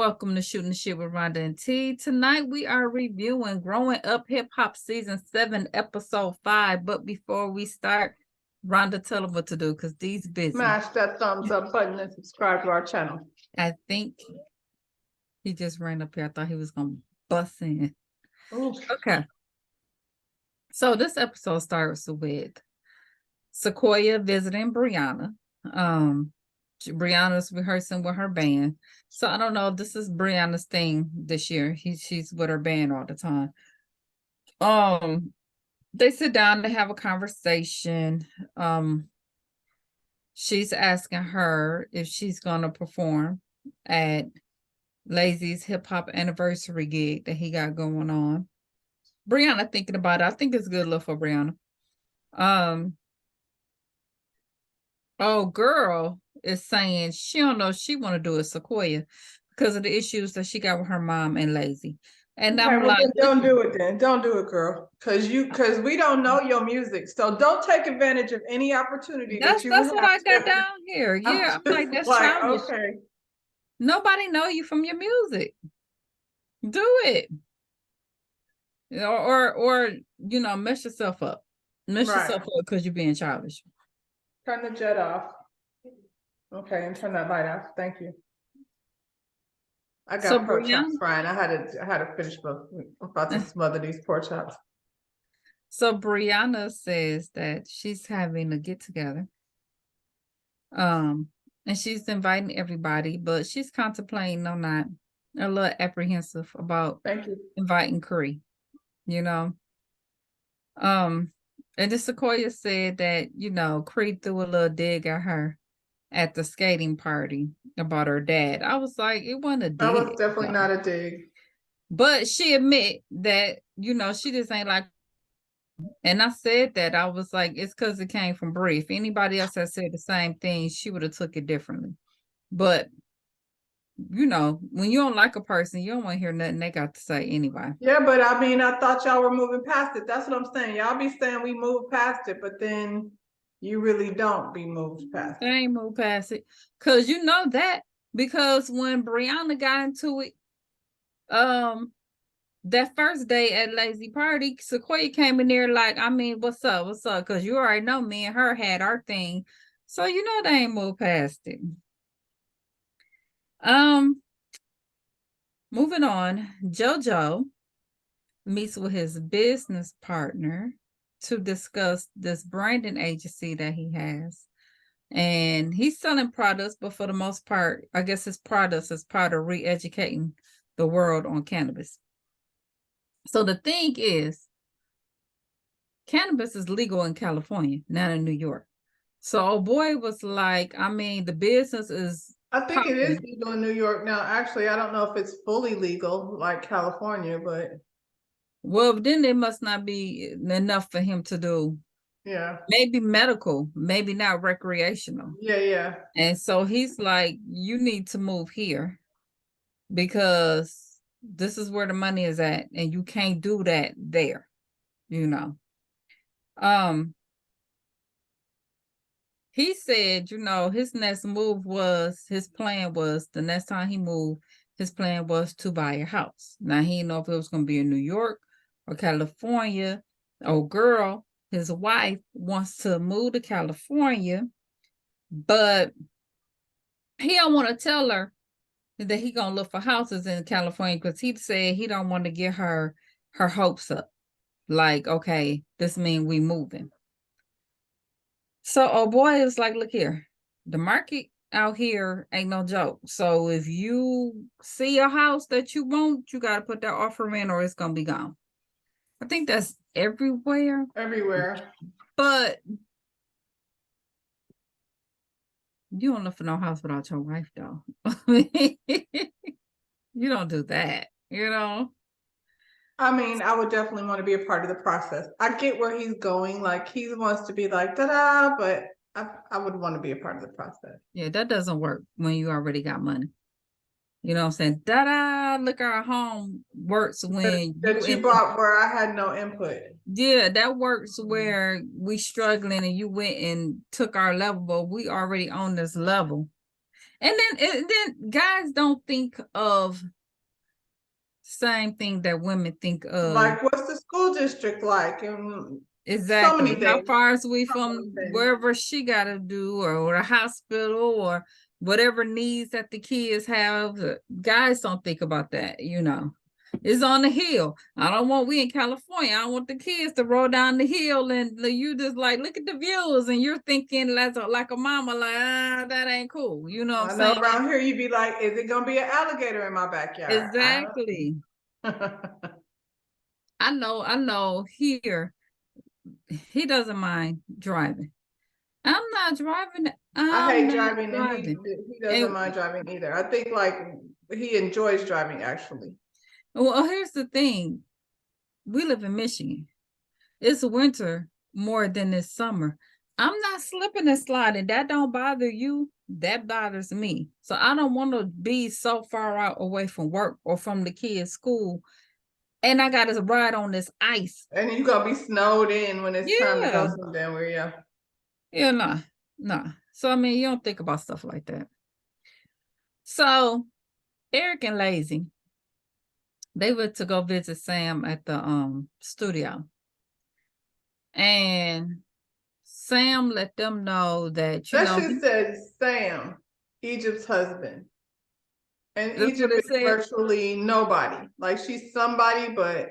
Welcome to Shooting the Shit with Rhonda and T. Tonight we are reviewing Growing Up Hip Hop Season 7, Episode 5. But before we start, Rhonda, tell them what to do because D's busy. Smash that thumbs up button and subscribe to our channel. I think he just ran up here. I thought he was going to bust in. Oof. Okay. So this episode starts with Sequoia visiting Brianna. Brianna's rehearsing with her band. So I don't know if this is Brianna's thing this year. She's with her band all the time. They sit down to have a conversation. She's asking her if she's gonna perform at Lazy's hip hop anniversary gig that he got going on. Brianna thinking about it. I think it's good look for Brianna. Oh, girl is saying she don't know if she want to do a Sequoia because of the issues that she got with her mom and Lazy. And Okay, I'm well, like, then don't do it then. Don't do it, girl. Because we don't know your music. So don't take advantage of any opportunity that's that you what I got to. down here. Yeah, I'm like, that's like, childish. okay. Nobody know you from your music. Do it. Or you know, mess yourself up. Mess yourself up because you're being childish. Turn the jet off. Okay, and turn that light off. Thank you. I got pork chops frying. I had to finish both. I'm about to smother these pork chops. So Brianna says that she's having a get together. And she's inviting everybody, but she's contemplating on that, a little apprehensive about inviting Cree, you know. And the Sequoia said that, you know, Cree threw a little dig at her at the skating party about her dad. I was like, it wasn't a dig. That was definitely not a dig. But she admit that, you know, she just ain't like. And I said that, I was like, it's because it came from Bree. If anybody else had said the same thing, she would have took it differently. But, you know, when you don't like a person, you don't want to hear nothing they got to say anyway. Yeah, but I mean, I thought y'all were moving past it. That's what I'm saying. Y'all be saying we moved past it, but then you really don't be moved past it. They ain't moved past it. Because you know that. Because when Brianna got into it, that first day at Lazy Party, Sequoia came in there like, I mean, what's up? What's up? Because you already know me and her had our thing. So you know they ain't moved past it. Moving on, JoJo meets with his business partner to discuss this branding agency that he has. And he's selling products, but for the most part, I guess his products is part of re-educating the world on cannabis. So the thing is, cannabis is legal in California, not in New York. So old boy was like, I mean, the business is I think it is legal in New York now. Actually, I don't know if it's fully legal like California, but well, then it must not be enough for him to do. Yeah. Maybe medical, maybe not recreational. Yeah. And so he's like, you need to move here because this is where the money is at, and you can't do that there, you know. He said, you know, his next move was, his plan was, the next time he moved, his plan was to buy a house. Now, he didn't know if it was going to be in New York or California. Oh, girl, his wife wants to move to California, but he don't want to tell her that he going to look for houses in California because he said he don't want to get her hopes up. Like, okay, this means we moving. So, oh boy, it's like, look here, the market out here ain't no joke. So if you see a house that you want, you got to put that offer in or it's going to be gone. I think that's everywhere. Everywhere. But you don't look for no house without your wife, though. You don't do that, you know? I mean, I would definitely want to be a part of the process. I get where he's going. Like, he wants to be like, ta-da, but I would want to be a part of the process. Yeah, that doesn't work when you already got money. You know what I'm saying? Da-da, look, our home works when you bought where I had no input. Yeah, that works where we struggling and you went and took our level, but we already on this level. And then guys don't think of same thing that women think of. Like, what's the school district like? And so many Exactly. How things. far is we So from many things. wherever she got to do, or a hospital, or whatever needs that the kids have? Guys don't think about that, you know. It's on the hill. We in California, I don't want the kids to roll down the hill and you just like, look at the views, and you're thinking like a mama, like, that ain't cool. You know what I'm I know saying? around here you'd be like, is it gonna be an alligator in my backyard? Exactly. I know here he doesn't mind driving. I'm not driving. I I'm hate not driving, and driving. he doesn't mind driving either. I think like he enjoys driving actually. Well, here's the thing. We live in Michigan. It's winter more than it's summer. I'm not slipping and sliding. That don't bother you. That bothers me. So I don't want to be so far out away from work or from the kids' school. And I got to ride on this ice. And you're gonna be snowed in when it's time to go somewhere, yeah. Yeah, nah. So I mean, you don't think about stuff like that. So Eric and Lazy, they went to go visit Sam at the studio. And Sam let them know that That says Sam, Egypt's husband. And Egypt is virtually nobody. Like, she's somebody, but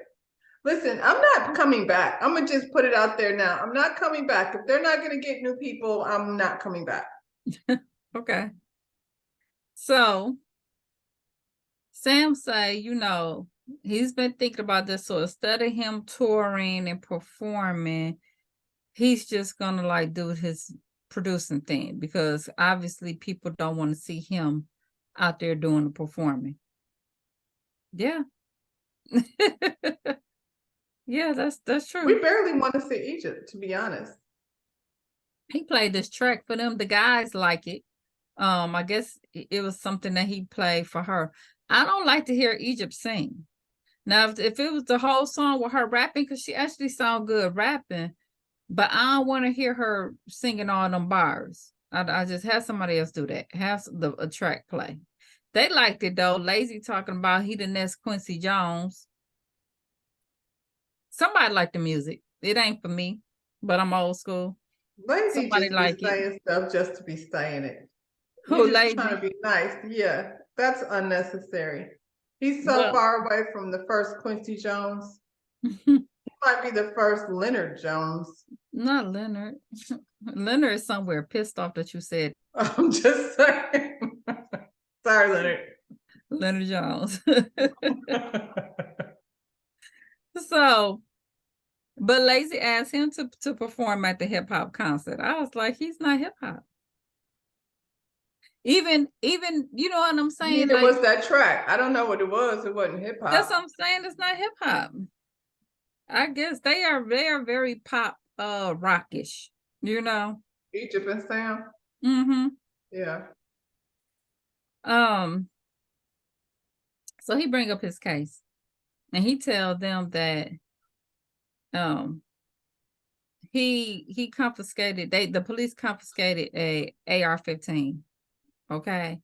listen, I'm not coming back. I'm gonna just put it out there now. I'm not coming back. If they're not gonna get new people, I'm not coming back. Okay. So Sam say, he's been thinking about this. So instead of him touring and performing, he's just gonna like do his producing thing, because obviously people don't want to see him out there doing the performing. Yeah. Yeah, that's true. We barely want to see Egypt, to be honest. He played this track for them. The guys like it. I guess it was something that he played for her. I don't like to hear Egypt sing. Now, if it was the whole song with her rapping, because she actually sound good rapping, but I don't want to hear her singing all them bars. I just have somebody else do that. Have a track play. They liked it though. Lazy talking about he the next Quincy Jones. Somebody liked the music. It ain't for me, but I'm old school. Lazy somebody just be saying stuff just to be saying it. Who, He's just trying to be nice. Yeah, that's unnecessary. He's so far away from the first Quincy Jones. He might be the first Leonard Jones. Not Leonard. Leonard is somewhere pissed off that you said. I'm just saying. Sorry, Leonard. Leonard Jones. So, but Lazy asked him to perform at the hip hop concert. I was like, he's not hip hop. Even you know what I'm saying? Neither was that track. I don't know what it was. It wasn't hip hop. That's what I'm saying. It's not hip hop. I guess they are very pop rockish, Egypt and Sam. Mm-hmm. Yeah. So he bring up his case, and he tell them that he confiscated, the police confiscated a AR-15. Okay.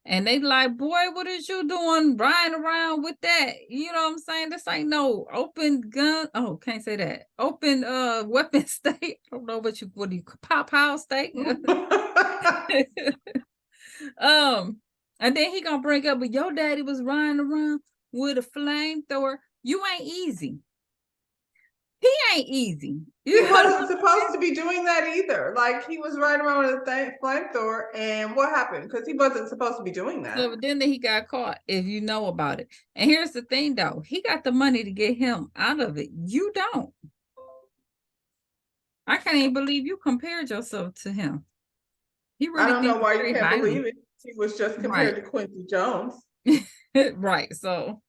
And they like, boy, what is you doing riding around with that? You know what I'm saying? This ain't no open gun. Oh, can't say that. Open weapon state. I don't know what do you pop house state? And then he gonna bring up, but your daddy was riding around with a flamethrower. You ain't easy. He ain't easy. He wasn't supposed to be doing that either. Like, he was riding around with a flamethrower, and what happened? Because he wasn't supposed to be doing that. So then he got caught, if you know about it. And here's the thing, though. He got the money to get him out of it. You don't. I can't even believe you compared yourself to him. He really I don't know why you can't believe it. He was just compared to Quincy Jones. Right. So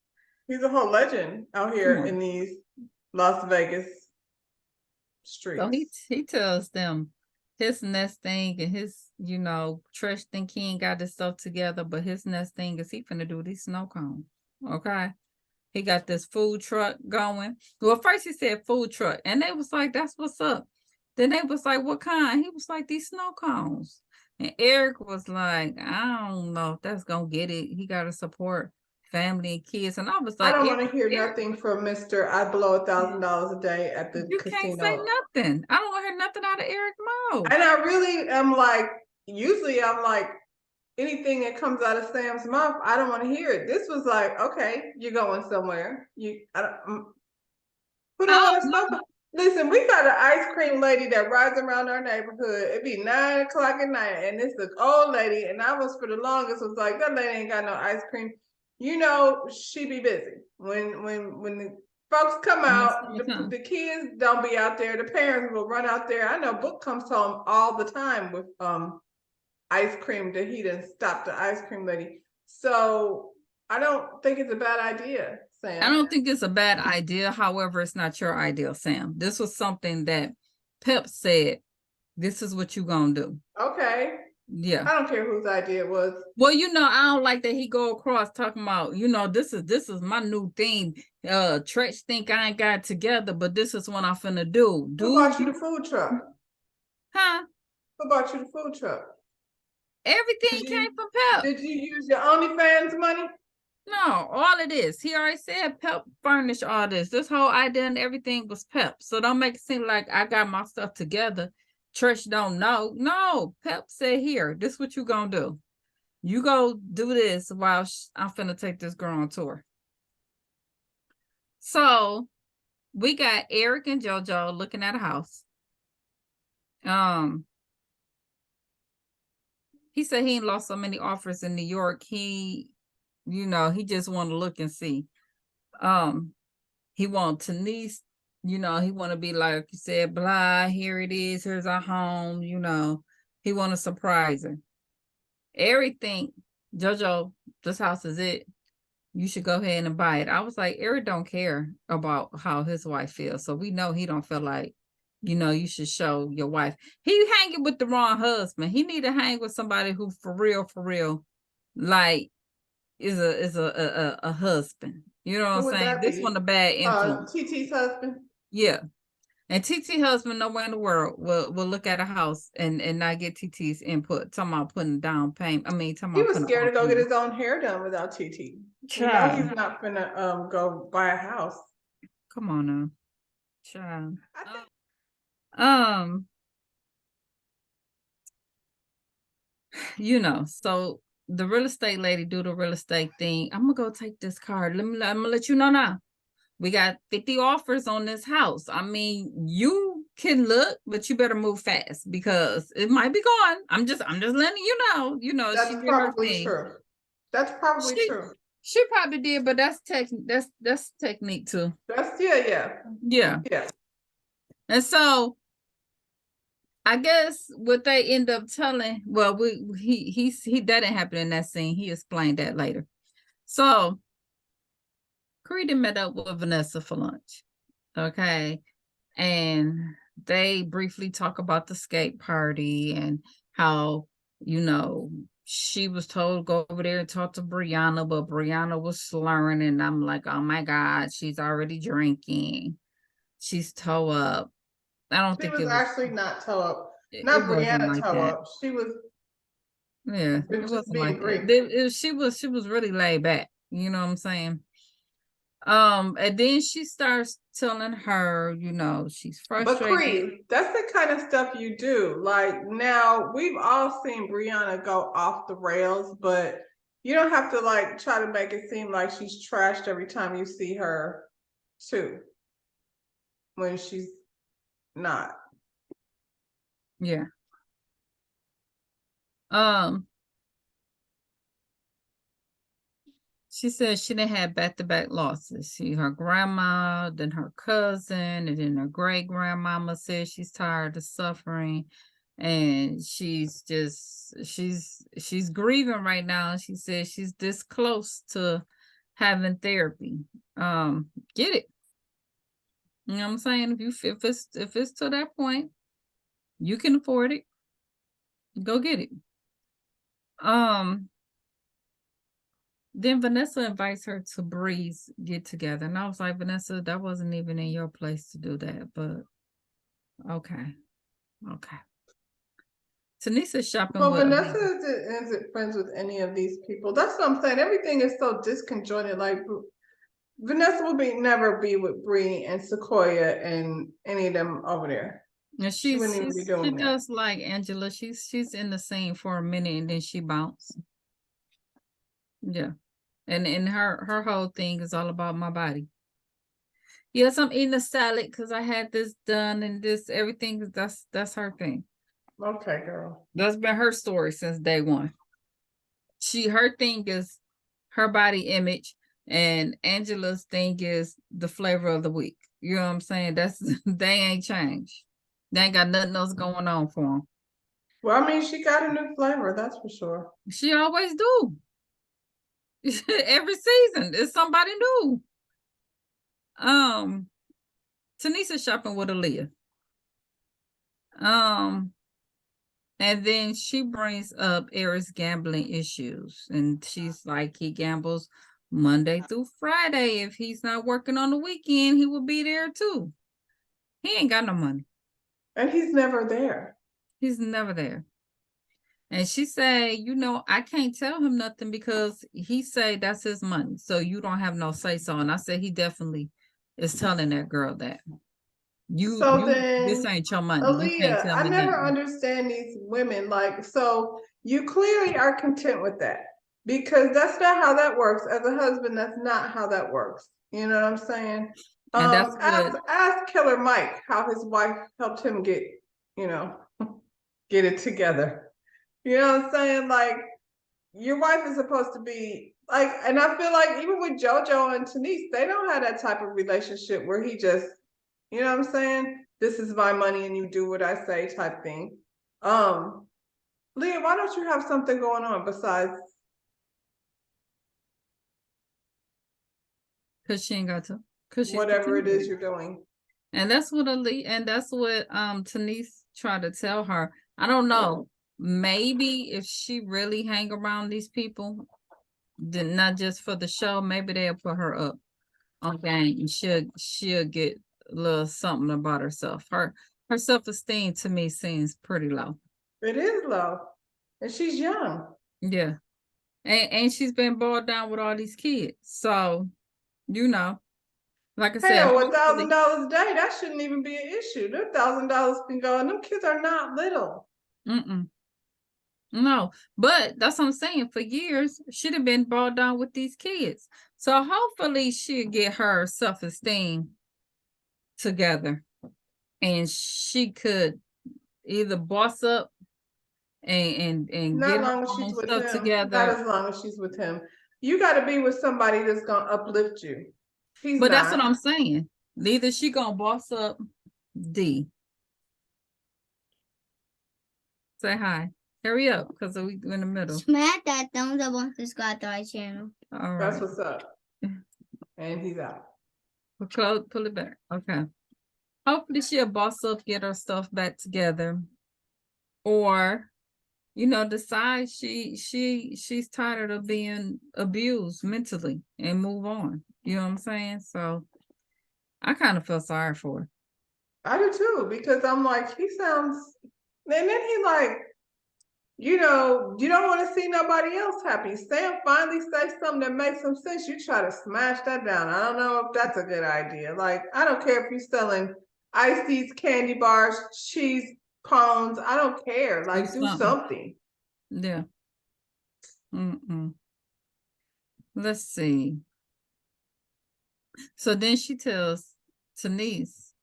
he's a whole legend out here in these Las Vegas streets. So he tells them his next thing, and his, Trish think he ain't got this stuff together, but his next thing is he finna do these snow cones. Okay. He got this food truck going. Well, first he said food truck, and they was like, that's what's up. Then they was like, what kind? He was like, these snow cones. And Eric was like, I don't know if that's gonna get it. He gotta support family and kids. And I was I like, don't want to hear Eric, nothing from Mr. I blow $1,000 a day at the you can't say casino. nothing. I don't want to hear nothing out of Eric mouth. And I really am like, usually I'm like, anything that comes out of Sam's mouth, I don't want to hear it. This was like, okay, you're going somewhere. Who don't want to suffer? Listen, we got an ice cream lady that rides around our neighborhood. It'd be 9 o'clock at night, and it's an old lady. And I was for the longest was like, that lady ain't got no ice cream. You know, she be busy when the folks come out. The kids don't be out there. The parents will run out there. I know Book comes home all the time with ice cream that he didn't stop the ice cream lady. So I don't think it's a bad idea, Sam. I don't think it's a bad idea. However, it's not your idea, Sam. This was something that Pep said, this is what you gonna do. Okay. Yeah. I don't care whose idea it was. Well, I don't like that he go across talking about, this is my new thing. Tretch think I ain't got it together, but this is what I'm finna do. Who bought you the food truck? Huh? Who bought you the food truck? Everything came from Pep. Did you use your OnlyFans money? No, all of this. He already said Pep furnished all this. This whole idea and everything was Pep. So don't make it seem like I got my stuff together. Trish don't know. No, Pep said, here, this is what you gonna do. You go do this while I'm finna take this girl on tour. So we got Eric and JoJo looking at a house. He said he ain't lost so many offers in New York. He just want to look and see. He want Denise, he want to be like you said, blah, here it is, here's our home, he want to surprise her. Eric think, JoJo, this house is it. You should go ahead and buy it. I was like, Eric don't care about how his wife feels. So we know he don't feel like, you should show your wife. He hanging with the wrong husband. He need to hang with somebody who for real, like is a husband. You know what I'm saying? This one a bad influence. TT's husband. Yeah. And TT husband nowhere in the world will look at a house and not get TT's input. Talking about putting down payment. He was scared to go get his own hair done without TT. Child. He's not gonna go buy a house. Come on now. Child. So the real estate lady do the real estate thing. I'm gonna go take this card. I'm gonna let you know now. We got 50 offers on this house. I mean, you can look, but you better move fast because it might be gone. I'm just letting you know. That's probably true. That's probably true. She probably did, but that's technique too. That's yeah. And so I guess what they end up telling, well, he that didn't happen in that scene. He explained that later. So Creed met up with Vanessa for lunch. Okay. And they briefly talk about the skate party and how, she was told to go over there and talk to Brianna, but Brianna was slurring. And I'm like, oh my God, she's already drinking. She's toe up. I don't think it was actually not toe up. Not Brianna toe up. She was. Yeah, it wasn't like that. She was really laid back. You know what I'm saying? And then she starts telling her, she's frustrated. But Creed, that's the kind of stuff you do. Like now, we've all seen Brianna go off the rails, but you don't have to like try to make it seem like she's trashed every time you see her, too. When she's not. Yeah. She said she didn't have back-to-back losses. Her grandma, then her cousin, and then her great-grandmama said she's tired of suffering. And she's grieving right now. She said she's this close to having therapy. Get it. You know what I'm saying? If it's to that point, you can afford it. Go get it. Then Vanessa invites her to Bree's get together. And I was like, Vanessa, that wasn't even in your place to do that, but okay. Tanisha shopping Well, with Vanessa Aaliyah. isn't friends with any of these people. That's what I'm saying. Everything is so disconjointed. Like Vanessa will never be with Bree and Sequoia and any of them over there. And She wouldn't even be doing she that. does like Angela. She's in the scene for a minute and then she bounced. Yeah. And her whole thing is all about my body. Yes, I'm eating a salad because I had this done and this everything. That's her thing. Okay, girl. That's been her story since day one. Her thing is her body image, and Angela's thing is the flavor of the week. You know what I'm saying? That's they ain't changed. They ain't got nothing else going on for them. Well, I mean, she got a new flavor, that's for sure. She always do. Every season it's somebody new. Tanisha shopping with Aaliyah. And then she brings up Eric's gambling issues, and she's like, he gambles Monday through Friday. If he's not working on the weekend, he will be there too. He ain't got no money. And he's never there. He's never there. And she say, you know, I can't tell him nothing because he say that's his money. So you don't have no say so. And I said, he definitely is telling that girl that. This ain't your money. You can't Aaliyah, tell I me never nothing. understand these women. Like, so you clearly are content with that because that's not how that works. As a husband, that's not how that works. You know what I'm saying? And that's Ask Killer Mike how his wife helped him get, you know, get it together. You know what I'm saying? Like, your wife is supposed to be like, and I feel like even with JoJo and Denise, they don't have that type of relationship where he just, you know what I'm saying? This is my money and you do what I say type thing. Leah, why don't you have something going on besides? because she ain't got to. Because she's whatever it is you're doing. And that's what Tanise tried to tell her. I don't know. Maybe if she really hang around these people, then not just for the show, maybe they'll put her up on game and she'll get a little something about herself. Her self-esteem to me seems pretty low. It is low. And she's young. Yeah. And she's been boiled down with all these kids. So, you know, like I said, hell, $1,000 a day, that shouldn't even be an issue. That $1,000 can go, and them kids are not little. No, but that's what I'm saying. For years, she'd have been brought down with these kids. So hopefully she'll get her self-esteem together and she could either boss up and not get her long as she's with stuff him. together. Not as long as she's with him. You got to be with somebody that's gonna uplift you. But that's what I'm saying. Either she gonna boss up D. Say hi. Hurry up, because we in the middle. Smash that thumbs up on subscribe to our channel. All right. That's what's up. And he's out. Pull it back. Okay. Hopefully she'll boss up, get her stuff back together. Or, you know, decide she's tired of being abused mentally and move on. You know what I'm saying? So I kind of feel sorry for her. I do too, because I'm like, he sounds, and then he like, you know, you don't want to see nobody else happy. Sam finally say something that makes some sense. You try to smash that down. I don't know if that's a good idea. Like, I don't care if you're selling ices, candy bars, cheese cones. I don't care. Like, do something. Yeah. Let's see. So then she tells Tanise,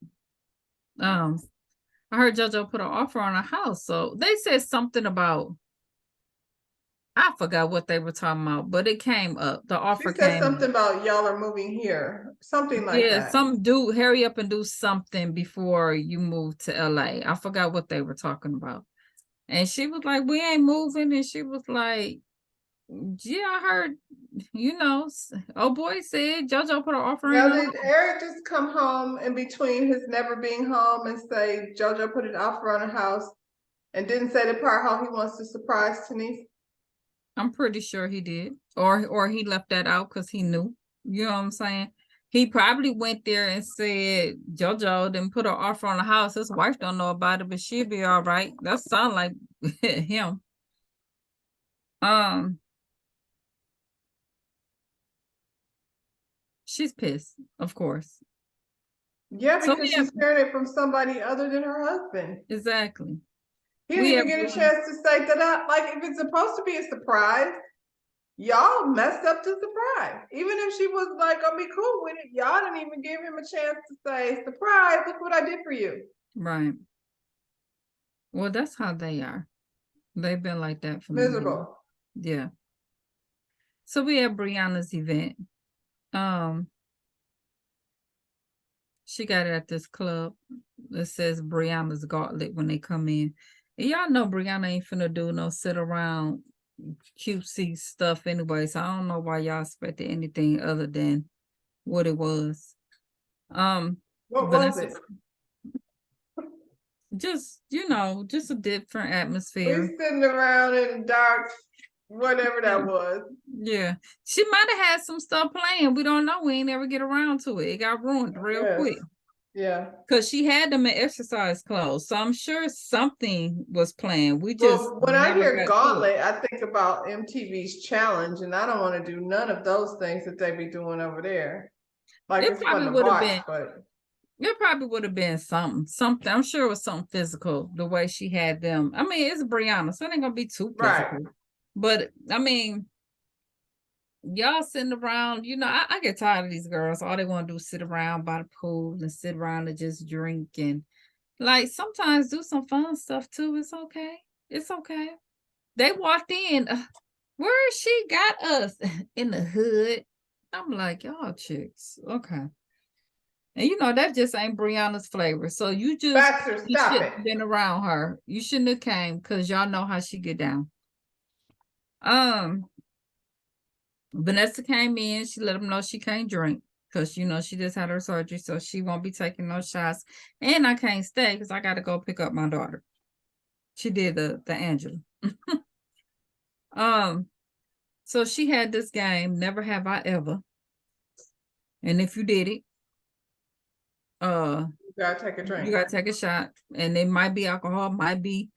I heard JoJo put an offer on a house. So they said something about, I forgot what they were talking about, but it came up. The offer came something about y'all are moving here. Something like that. Yeah, some hurry up and do something before you move to LA. I forgot what they were talking about. And she was like, we ain't moving. And she was like, yeah, I heard, you know, oh boy said JoJo put an offer in. Now, did Eric just come home in between his never being home and say JoJo put an offer on a house and didn't say the part how he wants to surprise Tanise? I'm pretty sure he did. Or he left that out because he knew. You know what I'm saying? He probably went there and said, JoJo didn't put an offer on the house. His wife don't know about it, but she'll be all right. That sound like him. She's pissed, of course. Yeah, So because she's hearing it from somebody other than her husband. Exactly. He didn't even get a chance to say that. Like, if it's supposed to be a surprise, y'all messed up the surprise. Even if she was like gonna be cool with it, y'all didn't even give him a chance to say, surprise, look what I did for you. Right. Well, that's how they are. They've been like that from Miserable. Yeah. So we have Brianna's event. She got it at this club. It says Brianna's Gauntlet when they come in. And y'all know Brianna ain't finna do no sit around cutesy stuff anyway. So I don't know why y'all expected anything other than what it was. What was it? Just, just a different atmosphere. We sitting around in the dark, whatever that was. Yeah. She might have had some stuff playing. We don't know. We ain't ever get around to it. It got ruined real quick. Yeah. Because she had them in exercise clothes. So I'm sure something was playing. We just when I hear Gauntlet, I think about MTV's Challenge, and I don't want to do none of those things that they be doing over there. Like, it's fun to watch, but it probably would have been something. I'm sure it was something physical, the way she had them. I mean, it's Brianna, so it ain't gonna be too physical. Right. But I mean, y'all sitting around, I get tired of these girls. All they want to do is sit around by the pool and sit around and just drink, and like sometimes do some fun stuff too. It's okay. It's okay. They walked in, where she got us in the hood. I'm like, y'all chicks, okay. And that just ain't Brianna's flavor. So you shouldn't have been around her. You shouldn't have came, because y'all know how she get down. Vanessa came in. She let them know she can't drink because she just had her surgery, so she won't be taking no shots. And I can't stay because I got to go pick up my daughter. She did the Angela. So she had this game, Never Have I Ever. And if you did it, you gotta take a drink. You gotta take a shot, and it might be alcohol, might be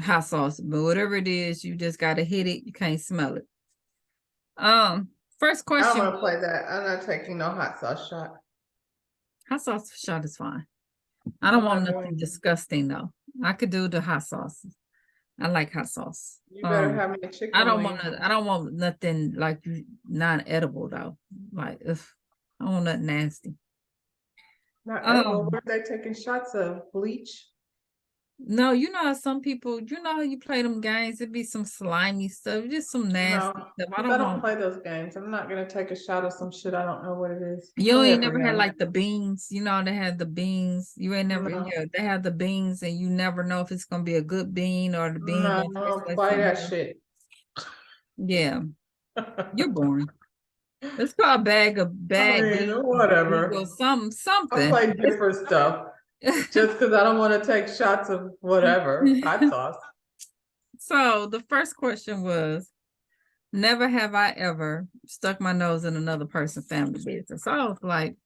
hot sauce, but whatever it is, you just gotta hit it. You can't smell it. First question. I don't want to play that. I'm not taking no hot sauce shot. Hot sauce shot is fine. I don't want nothing disgusting though. I could do the hot sauce. I like hot sauce. You better have me a chicken. I don't want nothing like non-edible though. Like, I don't want nothing nasty. Not edible. What are they taking shots of? Bleach? No, some people, how you play them games, it'd be some slimy stuff, just some nasty stuff. I don't play those games. I'm not gonna take a shot of some shit I don't know what it is. You ain't never had like the beans, they had the beans. You ain't never they have the beans, and you never know if it's gonna be a good bean or the bean. No, I don't play that shit. Yeah. You're boring. It's called whatever. Something. I play different stuff. Just because I don't want to take shots of whatever hot sauce. So the first question was, never have I ever stuck my nose in another person's family business. So I was like,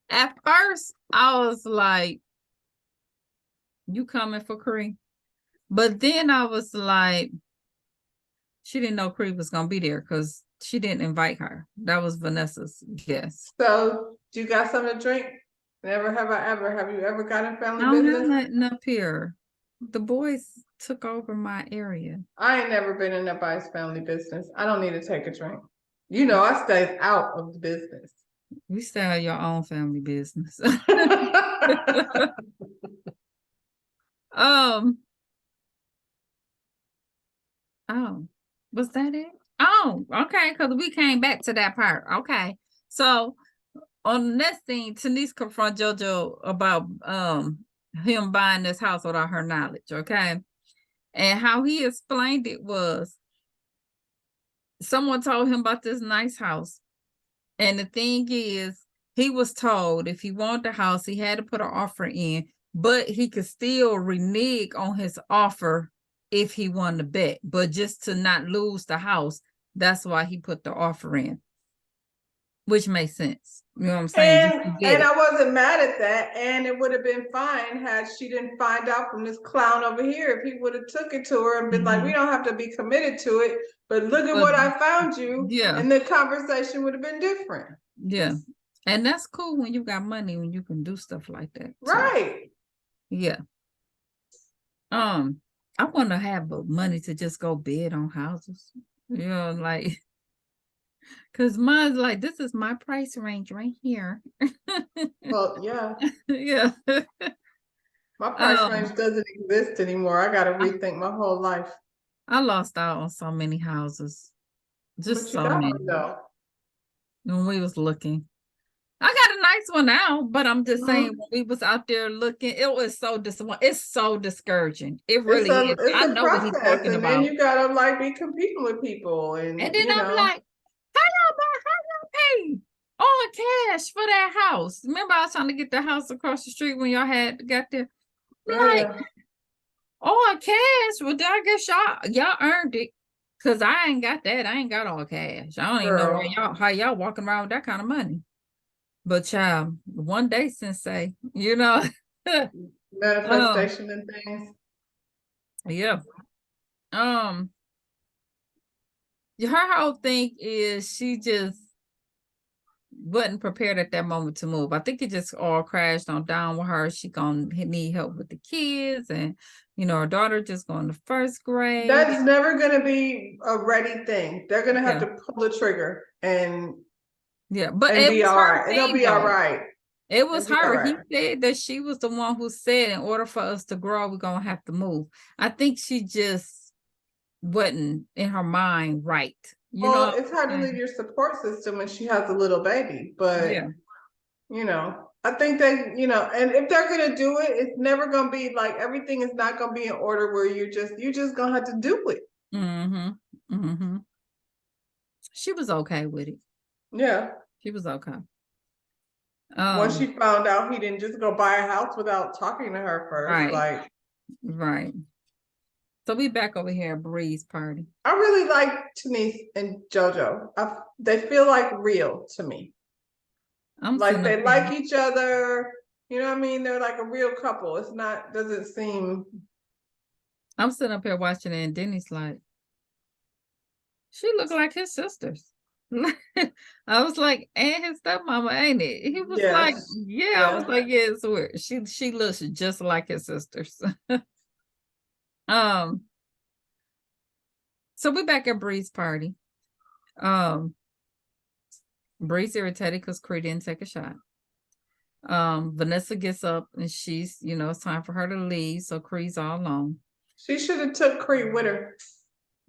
at first I was like, you coming for Cree? But then I was like, she didn't know Cree was gonna be there because she didn't invite her. That was Vanessa's guess. So you got something to drink? Never have I ever. Have you ever got in family business? I don't have nothing up here. The boys took over my area. I ain't never been in nobody's family business. I don't need to take a drink. I stay out of the business. We stay out of your own family business. Was that it? Oh, okay, because we came back to that part. Okay. So on the next thing, Tanise confront JoJo about him buying this house without her knowledge, okay? And how he explained it was, someone told him about this nice house. And the thing is, he was told if he wanted the house, he had to put an offer in, but he could still renege on his offer if he won the bet. But just to not lose the house, that's why he put the offer in. which makes sense. You know what I'm saying? Just to get And it. I wasn't mad at that, and it would have been fine had she didn't find out from this clown over here. If he would have took it to her and been like, "We don't have to be committed to it, but look at what I found you," Yeah, and the conversation would have been different. yeah. And that's cool when you got money, when you can do stuff like that. too. Right. Yeah. I want to have money to just go bid on houses. You know, like, cause mine's like, this is my price range right here. Well, yeah. Yeah. My price Um, range doesn't exist anymore. I got to rethink my whole life. I lost out on so many houses, just But you so got many one though. when we was looking. I got a nice one now, but I'm just saying Mhm. when we was out there looking, it was so it's so discouraging. It It's really a is. it's I a know what he's process, talking and then about. you gotta like be competing with people, And and then I'm like, how y'all pay all cash for that house? Remember, I was trying to get the house across the street when y'all had got there. oh, Like, yeah. all cash. Well, then I guess y'all earned it. Cause I ain't got that. I ain't got all cash. I don't even know Girl. how y'all walking around with that kind of money. But child, one day, sensei, you know. um, Manifestation and things. yeah. Um, her whole thing is she just wasn't prepared at that moment to move. I think it just all crashed on down with her. She gonna need help with the kids, and her daughter just going to first grade. That's never gonna be a ready thing. They're gonna have Yeah. to pull the trigger and Yeah, but and it be was all her right. It'll thing be all though. right. It was It'll be all her. He right. said that she was the one who said in order for us to grow, we're gonna have to move. I think she just wasn't in her mind right. You know Well, what it's I'm hard to leave saying? your support system when she has a little baby, but Yeah. I think that, and if they're gonna do it, it's never gonna be like everything is not gonna be in order where you're just gonna have to do it. Mm-hmm. Mm-hmm. She was okay with it. Yeah. She was okay. Once she found out he didn't just go buy a house without talking to her first, right. like Right. So we back over here at Bree's party. I really like Denise and JoJo. They feel like real to me. Like they like each other. You know what I mean? They're like a real couple. It's not, doesn't seem. I'm sitting up here watching it, and Denny's like, she looked like his sisters. I was like, and his stepmama, ain't it? He was like, Yes. yeah. I was like, yeah, it's weird. She looks just like his sisters. So we're back at Bree's party. Bree's irritated because Cree didn't take a shot. Vanessa gets up and she's, it's time for her to leave. So Cree's all alone. She should have took Cree with her.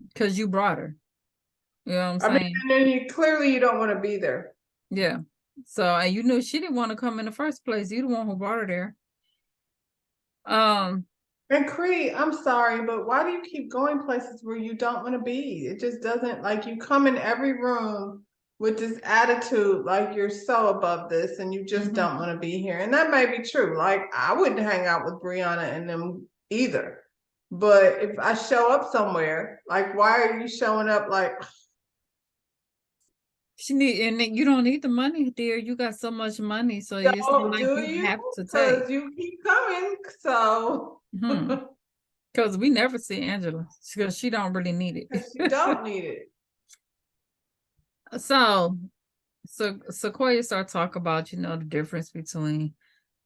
Because you brought her. You know what I'm saying? And then clearly you don't want to be there. Yeah. So, and you knew she didn't want to come in the first place. You're the one who brought her there. And Cree, I'm sorry, but why do you keep going places where you don't want to be? It just doesn't, like, you come in every room with this attitude like you're so above this and you just don't want to be here. And that may be true. Like, I wouldn't hang out with Brianna and them either. But if I show up somewhere, like, why are you showing up like and you don't need the money, dear. You got so much money, so it's not like you have to take. Because you keep coming, so because we never see Angela because she don't really need it. She don't need it. So Sequoia started talking about, the difference between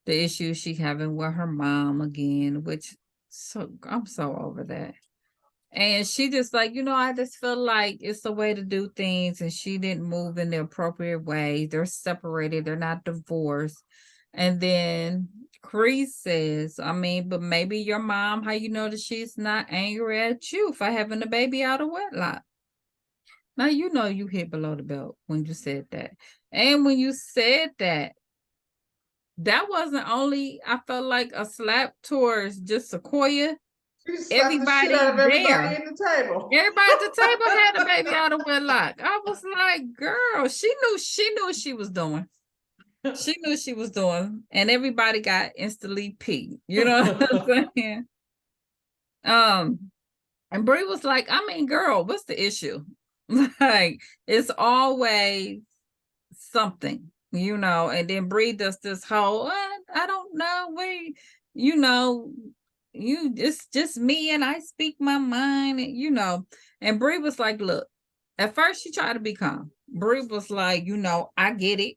the issues she having with her mom again, which I'm so over that. And she just like, I just feel like it's the way to do things, and she didn't move in the appropriate way. They're separated, they're not divorced. And then Cree says, but maybe your mom, how you know that she's not angry at you for having a baby out of wedlock? Now you hit below the belt when you said that. And when you said that wasn't only, I felt like, a slap towards just Sequoia. Everybody the everybody there. at the table. Everybody at the table had a baby out of wedlock. I was like, girl, she knew what she was doing. She knew what she was doing. And everybody got instantly peed. You know what I'm saying? And Brie was like, girl, what's the issue? Like, it's always something, you know, and then Bree does this whole, I don't know, you know, it's just me and I speak my mind, and, you know, and Bree was like, look, at first she tried to be calm. Bree was like, you know, I get it.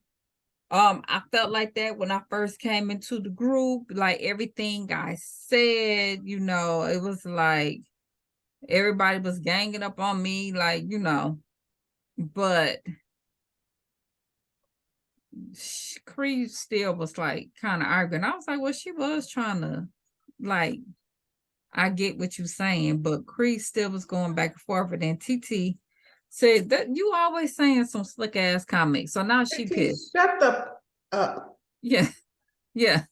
I felt like that when I first came into the group, like everything I said, you know, it was like everybody was ganging up on me, like, you know, but Cree still was like kind of arguing. I was like, well, she was trying to, like, I get what you're saying, but Cree still was going back and forth. And then TT said that you always saying some slick ass comments. So now she pissed. Shut the up. Yeah, yeah.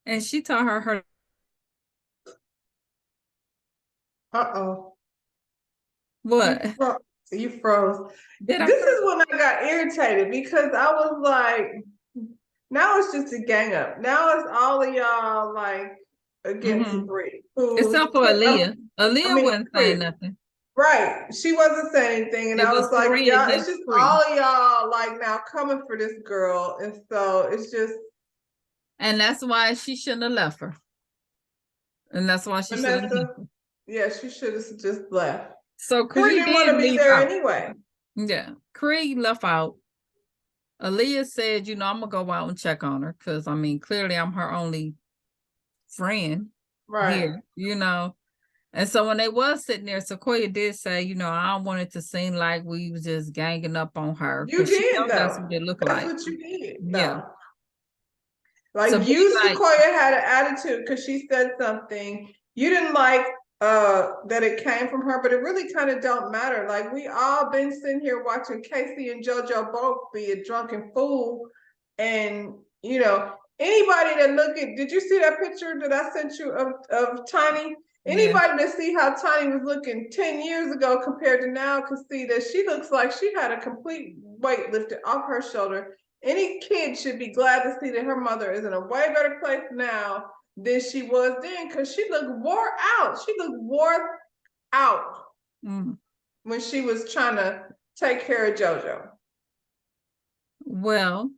And she told her Uh-oh. what? You froze. Did I This froze? is when I got irritated because I was like, now it's just a gang up. Now it's all of y'all like against Bree. Except for Aaliyah. Aaliyah wasn't saying nothing. Right. She wasn't saying anything. And It I was was like, Cree y'all, it's against just Cree. all of y'all like now coming for this girl. And so it's just. And that's why she shouldn't have left her. And that's why she shouldn't have left her. Yeah, she should have just left. So Because you Cree didn't want to be leave there out. anyway. Yeah. Cree left out. Aaliyah said, you know, I'm going to go out and check on her. Because, I mean, clearly I'm her only friend here, you know. And so when they was sitting there, Sequoia did say, you know, I don't want it to seem like we was just ganging up on her. You did, though. That's what it looked like. That's what you did, yeah. Like so you, Sequoia had an attitude because she said something. You didn't like that it came from her, but it really kind of don't matter. Like we all been sitting here watching Casey and JoJo both be a drunken fool. And you know, anybody that look at, did you see that picture that I sent you of Tiny? Anybody that see how Tiny was looking 10 years ago compared to now could see that she looks like she had a complete weight lifted off her shoulder. Any kid should be glad to see that her mother is in a way better place now than she was then, because she looked wore out. She looked wore out when she was trying to take care of JoJo. Well,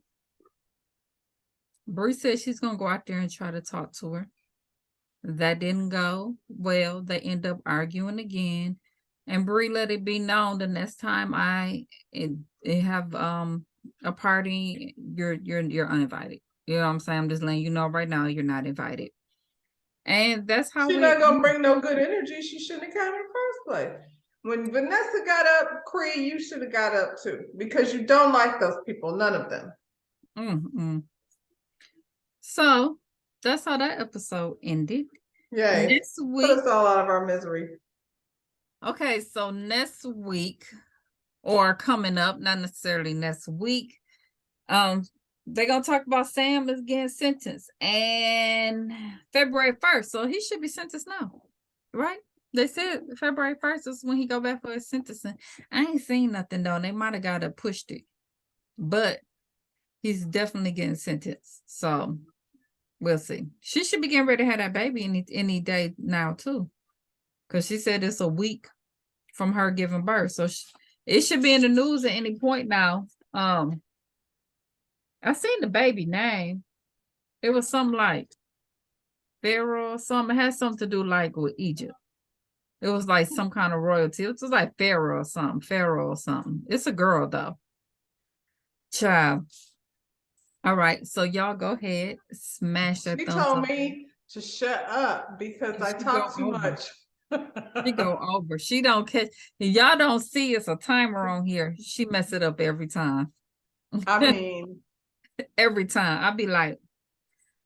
Bree said she's going to go out there and try to talk to her. That didn't go well. They end up arguing again. And Bree let it be known the next time I have a party, you're uninvited. You know what I'm saying? I'm just letting you know right now you're not invited. And that's how she's not gonna bring no good energy. She shouldn't have come in the first place. When Vanessa got up, Cree, you should have got up too, because you don't like those people, none of them. So that's how that episode ended. Yeah, next week, put us all out of our misery. Okay, so next week, or coming up, not necessarily next week, they're gonna talk about Sam is getting sentenced and February 1st. So he should be sentenced now, right? They said February 1st is when he go back for his sentencing. I ain't seen nothing though. They might have got to pushed it, but he's definitely getting sentenced. So we'll see. She should be getting ready to have that baby any day now too, because she said it's a week from her giving birth. So it should be in the news at any point now. I seen the baby name. It was something like Pharaoh or something. It had something to do like with Egypt. It was like some kind of royalty. It was like Pharaoh or something. It's a girl though. Child. All right. So y'all go ahead. Smash that thumbs up. She told me to shut up because I talk too much. She go over. She don't catch. Y'all don't see it's a timer on here. She mess it up every time. I mean, every time. I'll be like,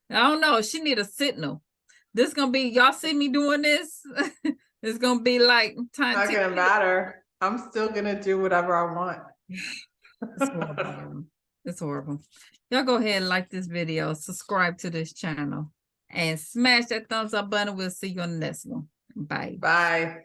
I don't know. She need a signal. This gonna be, y'all see me doing this? It's gonna be like time. Not gonna matter. I'm still gonna do whatever I want. It's horrible. It's horrible. Y'all go ahead and like this video, subscribe to this channel, and smash that thumbs up button. We'll see you on the next one. Bye. Bye.